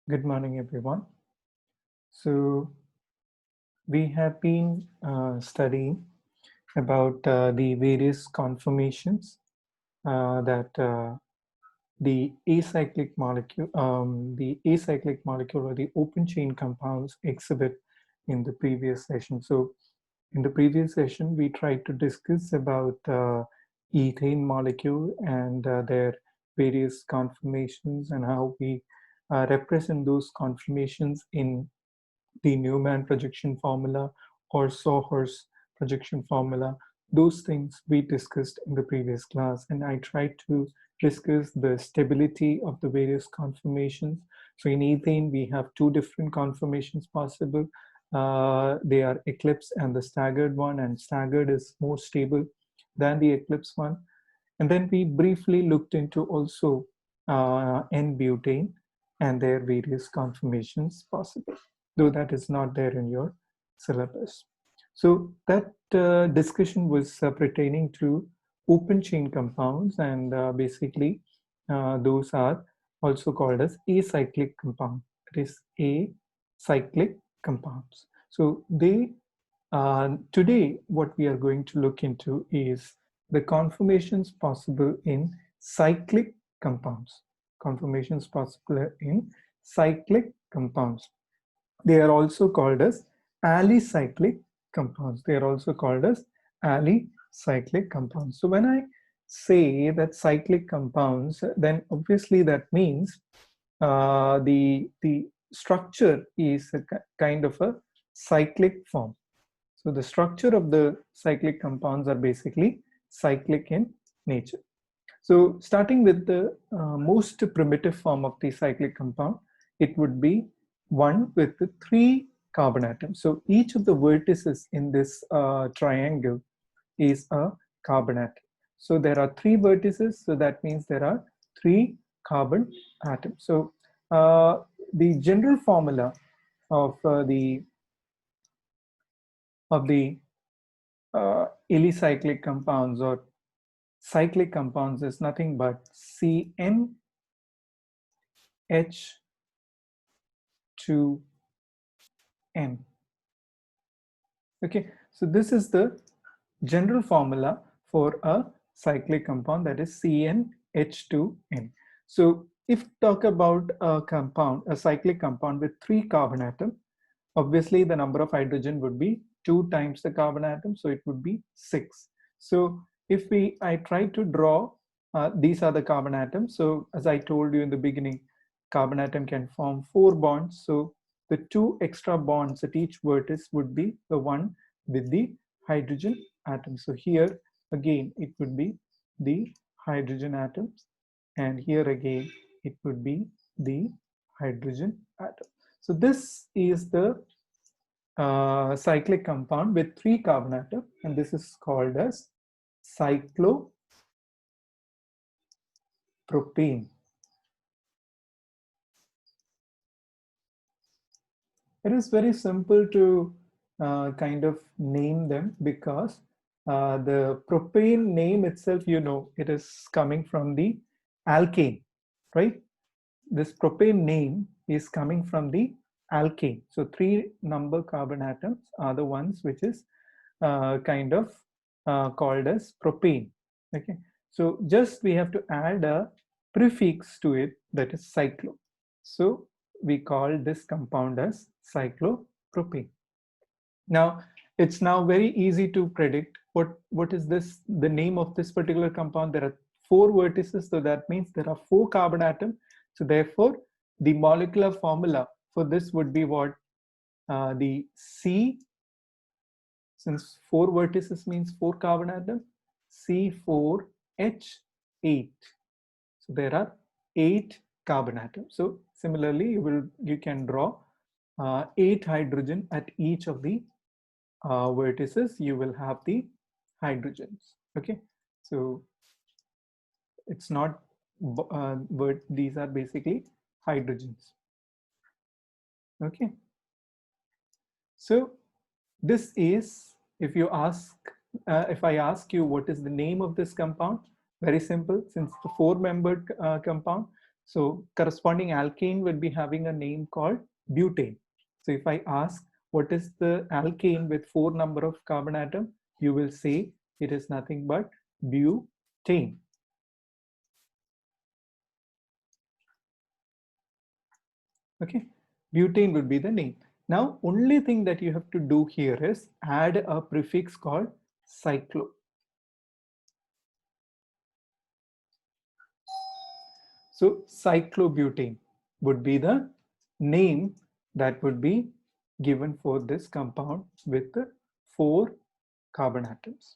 Good morning, everyone. So, we have been studying about the various conformations that the acyclic molecule or the open chain compounds exhibit in the previous session. So, in the previous session, we tried to discuss about ethane molecule and their various conformations and how we represent those conformations in the Newman projection formula or Sawhorst projection formula. Those things we discussed in the previous class, and I tried to discuss the stability of the various conformations. So in ethane, we have two different conformations possible. They are eclipse and the staggered one, and staggered is more stable than the eclipse one. And then we briefly looked into also N-butane and their various conformations possible, though that is not there in your syllabus. So that discussion was pertaining to open chain compounds, and basically those are also called as acyclic compound. It is acyclic compounds. So they today what we are going to look into is the conformations possible in cyclic compounds. Conformations possible in cyclic compounds. They are also called as alicyclic compounds. They are also called as alicyclic compounds. So when I say that cyclic compounds, then obviously that means the structure is a kind of a cyclic form. So the structure of the cyclic compounds are basically cyclic in nature. So starting with the most primitive form of the cyclic compound, it would be one with the three carbon atoms. So each of the vertices in this triangle is a carbon atom. So there are three vertices, so that means there are three carbon atoms. So the general formula of the alicyclic compounds or cyclic compounds is nothing but CnH2n. Okay, so this is the general formula for a cyclic compound, that is CnH2n. So if talk about a compound, a cyclic compound with three carbon atoms, obviously the number of hydrogen would be 2 times the carbon atom, so it would be 6. So if I try to draw, these are the carbon atoms. So as I told you in the beginning, carbon atom can form 4 bonds. So the 2 extra bonds at each vertex would be the one with the hydrogen atom. So here again it would be the hydrogen atoms, and here again it would be the hydrogen atom. So this is the cyclic compound with 3 carbon atoms, and this is called as cyclopropane. It is very simple to kind of name them because the propane name itself, you know, it is coming from the alkane, right? This propane name is coming from the alkane. So 3 number carbon atoms are the ones which is kind of called as propane. Okay, so just we have to add a prefix to it, that is cyclo. So we call this compound as cyclopropane. Now it's now very easy to predict what is this, the name of this particular compound. There are 4 vertices, so that means there are 4 carbon atoms. So therefore the molecular formula for this would be what? The C, since 4 vertices means 4 carbon atoms, C4H8. So there are 8 carbon atoms. So similarly, you can draw 8 hydrogen at each of the vertices. You will have the hydrogens. Okay, so it's not, but these are basically hydrogens. Okay, so this is, if you ask, if I ask you what is the name of this compound, very simple, since the 4-membered compound. So corresponding alkane would be having a name called butane. So if I ask what is the alkane with 4 number of carbon atom, you will say it is nothing but butane. Okay, butane would be the name. Now, only thing that you have to do here is add a prefix called cyclo. So cyclobutane would be the name that would be given for this compound with the 4 carbon atoms.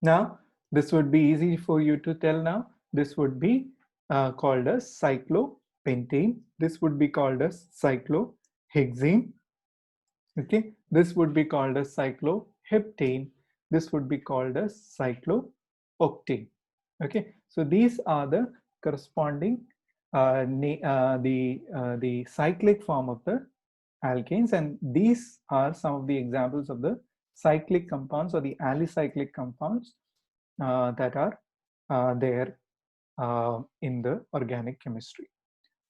Now, this would be easy for you to tell now. This would be called as cyclopentane. This would be called as cyclohexane. Okay, this would be called as cycloheptane. This would be called as cyclooctane. Okay, so these are the corresponding the cyclic form of the alkanes, and these are some of the examples of the cyclic compounds or the alicyclic compounds that are there in the organic chemistry.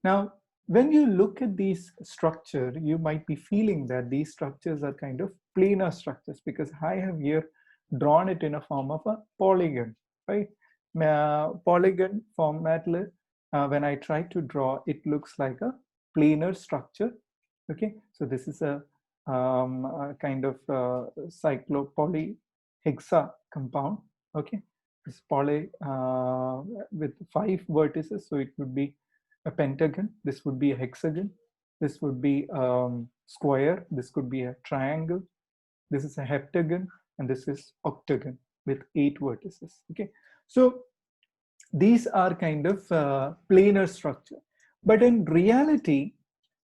Now, when you look at these structure, you might be feeling that these structures are kind of planar structures because I have here drawn it in a form of a polygon, right? Polygon format, when I try to draw, it looks like a planar structure. Okay, so this is a kind of cyclopolyhexa compound. Okay, it's poly with 5 vertices, so it would be a pentagon, this would be a hexagon, this would be square, this could be a triangle, this is a heptagon, and this is octagon with 8 vertices. Okay, so these are kind of planar structure, but in reality,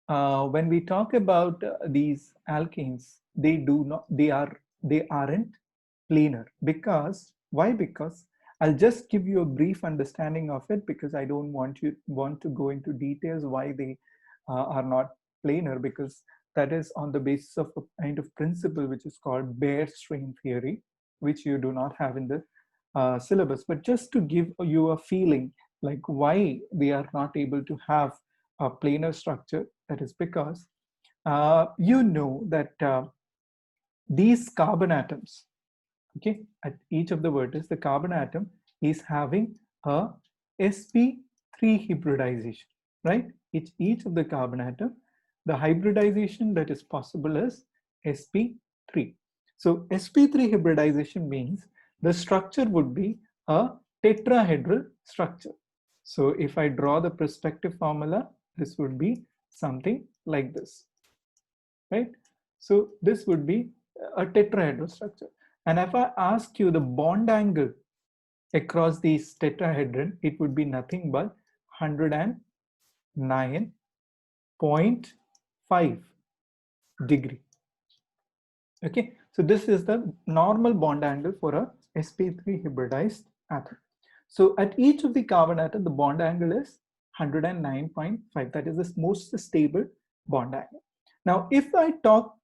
when we talk about these alkanes, they aren't planar. Because why? Because I'll just give you a brief understanding of it, because I don't want to go into details why they are not planar, because that is on the basis of a kind of principle which is called bare string theory, which you do not have in the syllabus. But just to give you a feeling like why they are not able to have a planar structure, that is because you know that these carbon atoms, okay, at each of the vertices, the carbon atom is having a sp3 hybridization, right? Each of the carbon atom, the hybridization that is possible is sp3. So sp3 hybridization means the structure would be a tetrahedral structure. So if I draw the perspective formula, this would be something like this, right? So this would be a tetrahedral structure. And if I ask you the bond angle across these tetrahedron, it would be nothing but 109.5 degree. Okay, so this is the normal bond angle for a sp3 hybridized atom. So at each of the carbon atom, the bond angle is 109.5. That is the most stable bond angle. Now, if I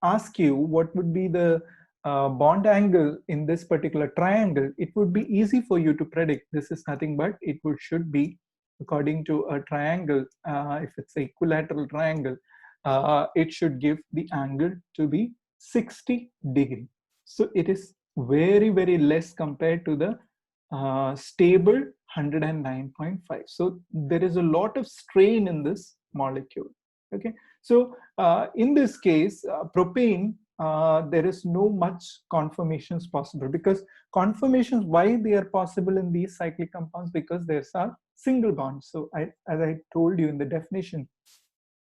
ask you what would be the bond angle in this particular triangle, it would be easy for you to predict. This is nothing but should be according to a triangle. If it's an equilateral triangle, it should give the angle to be 60 degree. So it is very, very less compared to the stable 109.5. So there is a lot of strain in this molecule. Okay, so in this case, propane, there is no much conformations possible, because conformations, why they are possible in these cyclic compounds, because there's a single bond. So as I told you in the definition,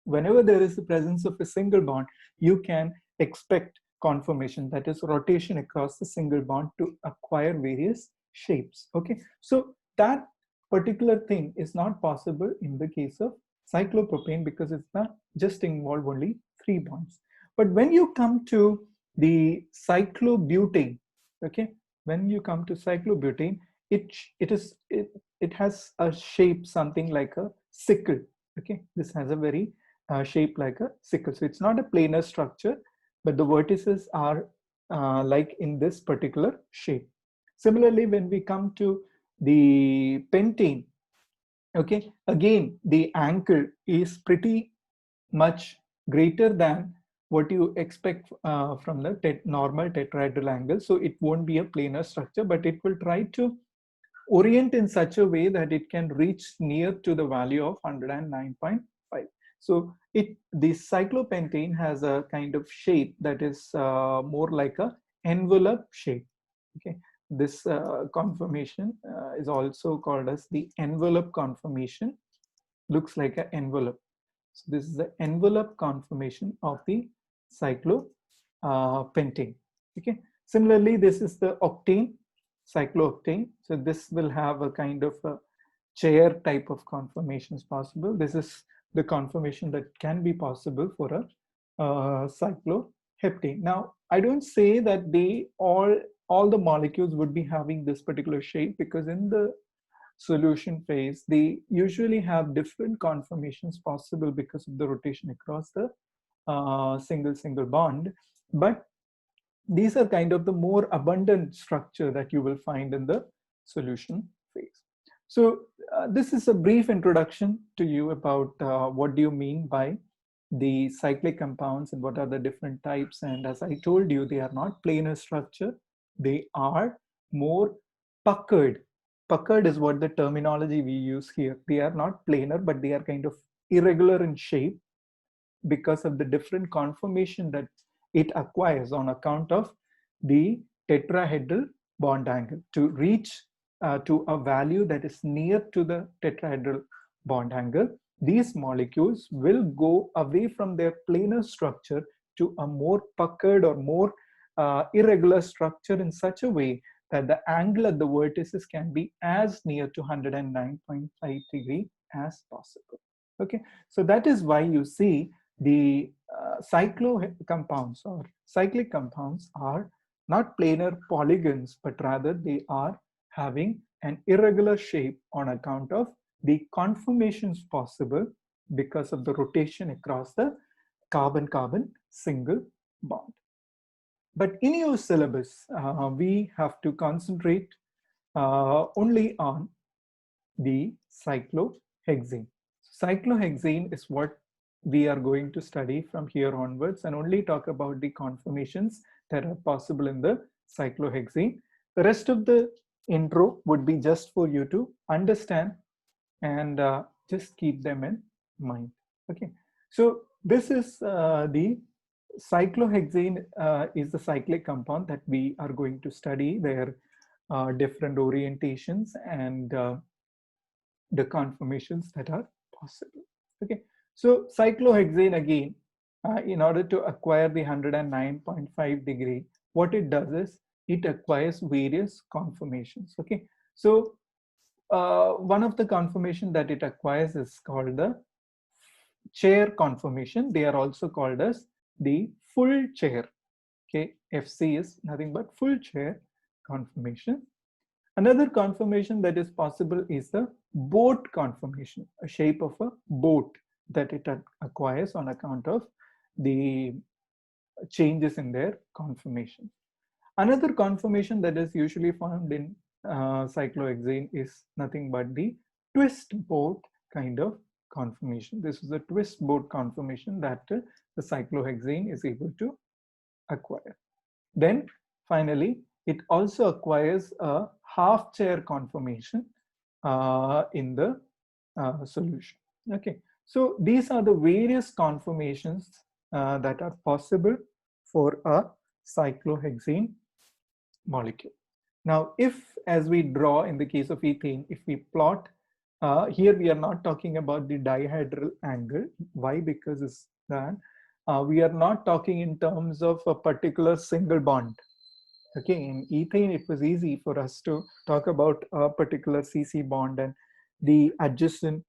whenever there is the presence of a single bond, you can expect conformation, that is rotation across the single bond to acquire various shapes. Okay, so that particular thing is not possible in the case of cyclopropane, because it's not just involve only 3 bonds. But when you come to the cyclobutane, okay, when you come to cyclobutane, it has a shape something like a sickle. Okay, this has a very shape like a sickle. So it's not a planar structure, but the vertices are like in this particular shape. Similarly, when we come to the pentane, Okay, again, the angle is pretty much greater than what you expect from the normal tetrahedral angle. So it won't be a planar structure, but it will try to orient in such a way that it can reach near to the value of 109.5. So the cyclopentane has a kind of shape that is more like a envelope shape. Okay, this conformation is also called as the envelope conformation. Looks like an envelope. So this is the envelope conformation of the cyclopentane. Okay. Similarly, this is the octane, cyclooctane. So this will have a kind of a chair type of conformations possible. This is the conformation that can be possible for a cycloheptane. Now, I don't say that they all the molecules would be having this particular shape, because in the solution phase, they usually have different conformations possible because of the rotation across the single bond. But these are kind of the more abundant structure that you will find in the solution phase. So this is a brief introduction to you about what do you mean by the cyclic compounds and what are the different types. And as I told you, they are not planar structure. They are more puckered. Puckered is what the terminology we use here. They are not planar, but they are kind of irregular in shape because of the different conformation that it acquires on account of the tetrahedral bond angle to reach to a value that is near to the tetrahedral bond angle. These molecules will go away from their planar structure to a more puckered or more irregular structure in such a way that the angle at the vertices can be as near to 109.5 degree as possible. Okay, so that is why you see the cyclo compounds or cyclic compounds are not planar polygons, but rather they are having an irregular shape on account of the conformations possible because of the rotation across the carbon-carbon single bond. But in your syllabus, we have to concentrate only on the cyclohexane. Cyclohexane is what we are going to study from here onwards and only talk about the conformations that are possible in the cyclohexane. The rest of the intro would be just for you to understand and just keep them in mind. Okay, so this is the cyclohexane is the cyclic compound that we are going to study. Their different orientations and the conformations that are possible. Okay, so cyclohexane again, in order to acquire the 109.5 degree, what it does is it acquires various conformations. Okay, so one of the conformation that it acquires is called the chair conformation. They are also called as the full chair. Okay, FC is nothing but full chair conformation. Another conformation that is possible is the boat conformation, a shape of a boat that it acquires on account of the changes in their conformation. Another conformation that is usually found in cyclohexane is nothing but the twist boat kind of conformation. This is a twist boat conformation that the cyclohexane is able to acquire. Then finally, it also acquires a half chair conformation in the solution. Okay, so these are the various conformations that are possible for a cyclohexane molecule. Now, if as we draw in the case of ethane, if we plot, here we are not talking about the dihedral angle. Why? Because it's that we are not talking in terms of a particular single bond. Okay, in ethane, it was easy for us to talk about a particular CC bond and the adjacent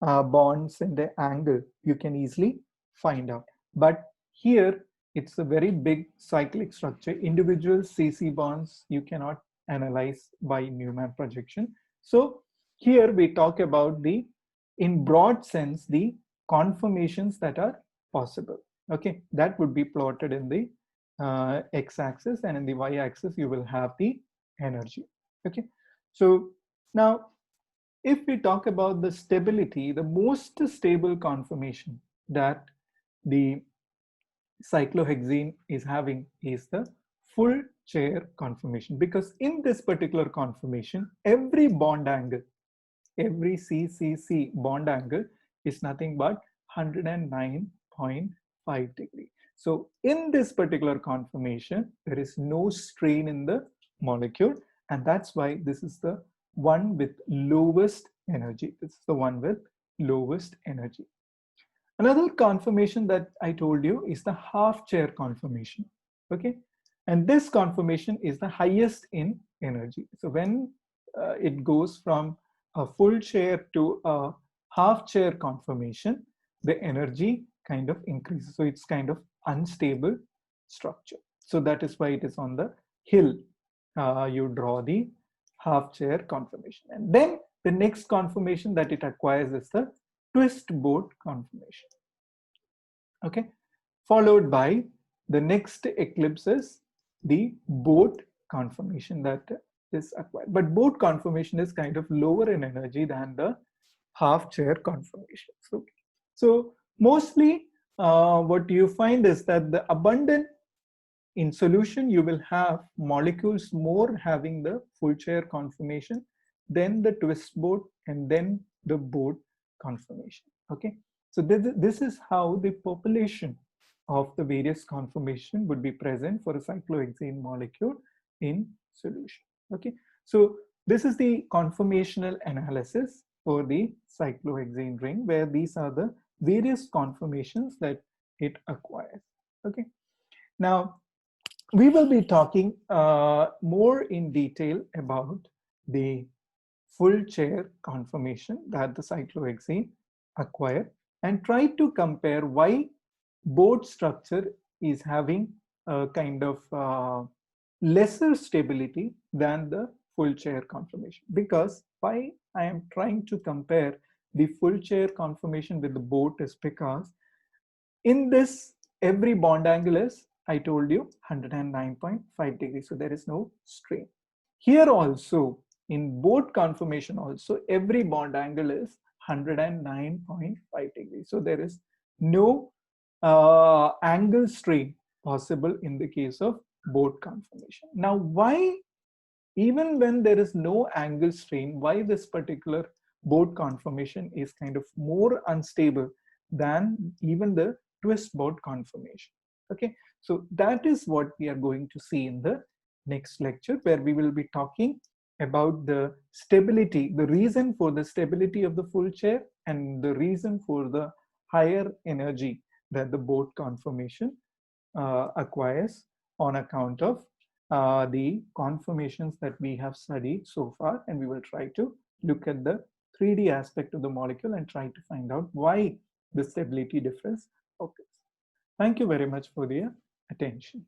bonds and the angle you can easily find out. But here, it's a very big cyclic structure. Individual CC bonds you cannot analyze by Newman projection. So here we talk about the, in broad sense, the conformations that are possible. Okay, that would be plotted in the x-axis, and in the y-axis you will have the energy. Okay, so now if we talk about the stability, the most stable conformation that the cyclohexene is having is the full chair conformation, because in this particular conformation, every bond angle, every CCC bond angle is nothing but 109.5 degree. So in this particular conformation, there is no strain in the molecule, and that's why this is the one with lowest energy. This is the one with lowest energy. Another conformation that I told you is the half chair conformation. Okay, and this conformation is the highest in energy. So when it goes from a full chair to a half chair conformation, the energy kind of increases. So it's kind of unstable structure. So that is why it is on the hill. You draw the half chair conformation. And then the next conformation that it acquires is the twist boat conformation. Okay, followed by the next eclipse is the boat conformation that is acquired. But boat conformation is kind of lower in energy than the half chair conformation. So mostly what you find is that the abundant in solution, you will have molecules more having the full chair conformation, then the twist boat, and then the boat conformation. Okay, so this is how the population of the various conformation would be present for a cyclohexane molecule in solution. Okay, so this is the conformational analysis for the cyclohexane ring, where these are the various conformations that it acquires. Okay, now we will be talking more in detail about the full chair conformation that the cyclohexane acquire, and try to compare why boat structure is having a kind of lesser stability than the full chair conformation. Because why I am trying to compare the full chair conformation with the boat is because in this every bond angle is, I told you, 109.5 degrees. So there is no strain. Here also, in boat conformation also, every bond angle is 109.5 degrees. So there is no angle strain possible in the case of boat conformation. Now, why, even when there is no angle strain, why this particular boat conformation is kind of more unstable than even the twist boat conformation? Okay, so that is what we are going to see in the next lecture, where we will be talking about the stability, the reason for the stability of the full chair, and the reason for the higher energy that the boat conformation acquires on account of the conformations that we have studied so far. And we will try to look at the 3D aspect of the molecule and try to find out why the stability difference occurs. Thank you very much for your attention.